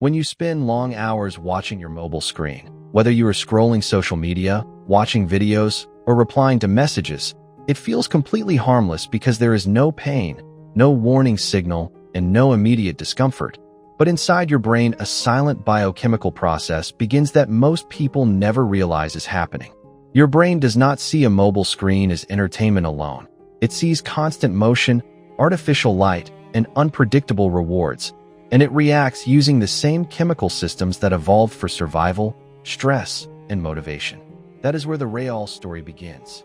When you spend long hours watching your mobile screen, whether you are scrolling social media, watching videos, or replying to messages, it feels completely harmless because there is no pain, no warning signal, and no immediate discomfort. But inside your brain, a silent biochemical process begins that most people never realize is happening. Your brain does not see a mobile screen as entertainment alone. It sees constant motion, artificial light, and unpredictable rewards, and it reacts using the same chemical systems that evolved for survival, stress, and motivation. That is where the real story begins.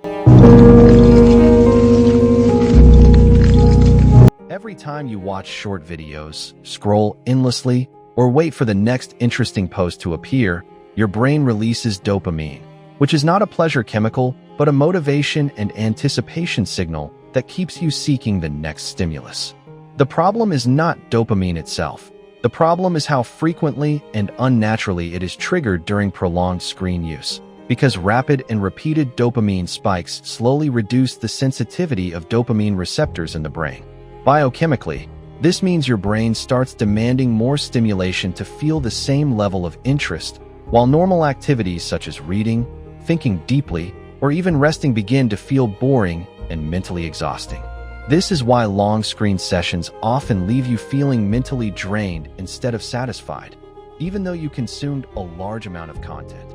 Every time you watch short videos, scroll endlessly, or wait for the next interesting post to appear, your brain releases dopamine, which is not a pleasure chemical, but a motivation and anticipation signal that keeps you seeking the next stimulus. The problem is not dopamine itself. The problem is how frequently and unnaturally it is triggered during prolonged screen use, because rapid and repeated dopamine spikes slowly reduce the sensitivity of dopamine receptors in the brain. Biochemically, this means your brain starts demanding more stimulation to feel the same level of interest, while normal activities such as reading, thinking deeply, or even resting begin to feel boring and mentally exhausting. This is why long screen sessions often leave you feeling mentally drained instead of satisfied, even though you consumed a large amount of content.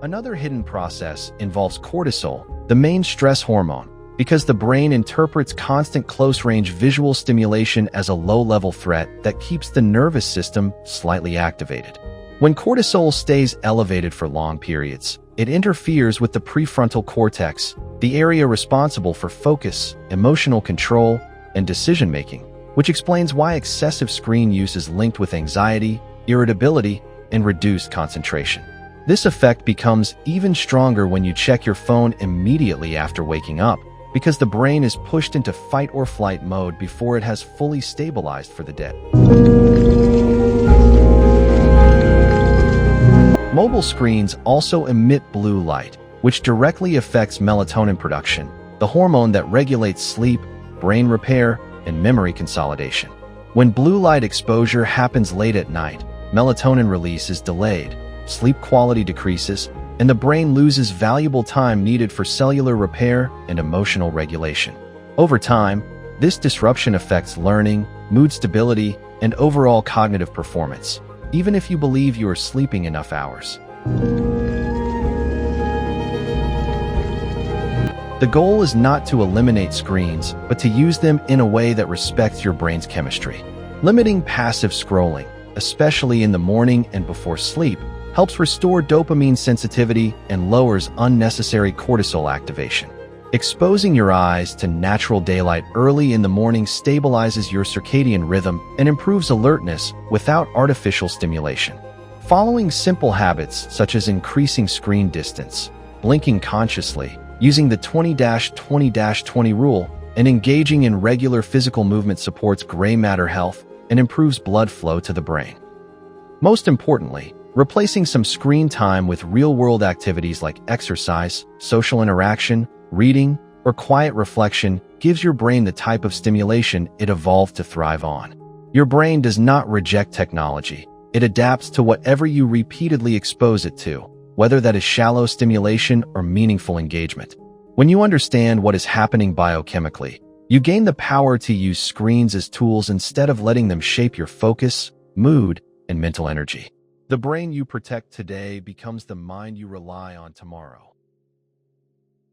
Another hidden process involves cortisol, the main stress hormone, because the brain interprets constant close-range visual stimulation as a low-level threat that keeps the nervous system slightly activated. When cortisol stays elevated for long periods, it interferes with the prefrontal cortex, the area responsible for focus, emotional control, and decision-making, which explains why excessive screen use is linked with anxiety, irritability, and reduced concentration. This effect becomes even stronger when you check your phone immediately after waking up, because the brain is pushed into fight or flight mode before it has fully stabilized for the day. Mobile screens also emit blue light, which directly affects melatonin production, the hormone that regulates sleep, brain repair, and memory consolidation. When blue light exposure happens late at night, melatonin release is delayed, sleep quality decreases, and the brain loses valuable time needed for cellular repair and emotional regulation. Over time, this disruption affects learning, mood stability, and overall cognitive performance, even if you believe you are sleeping enough hours. The goal is not to eliminate screens, but to use them in a way that respects your brain's chemistry. Limiting passive scrolling, especially in the morning and before sleep, helps restore dopamine sensitivity and lowers unnecessary cortisol activation. Exposing your eyes to natural daylight early in the morning stabilizes your circadian rhythm and improves alertness without artificial stimulation. Following simple habits such as increasing screen distance, blinking consciously, using the 20-20-20 rule, and engaging in regular physical movement supports gray matter health and improves blood flow to the brain. Most importantly, replacing some screen time with real-world activities like exercise, social interaction, reading, or quiet reflection gives your brain the type of stimulation it evolved to thrive on. Your brain does not reject technology. It adapts to whatever you repeatedly expose it to, whether that is shallow stimulation or meaningful engagement. When you understand what is happening biochemically, you gain the power to use screens as tools instead of letting them shape your focus, mood, and mental energy. The brain you protect today becomes the mind you rely on tomorrow.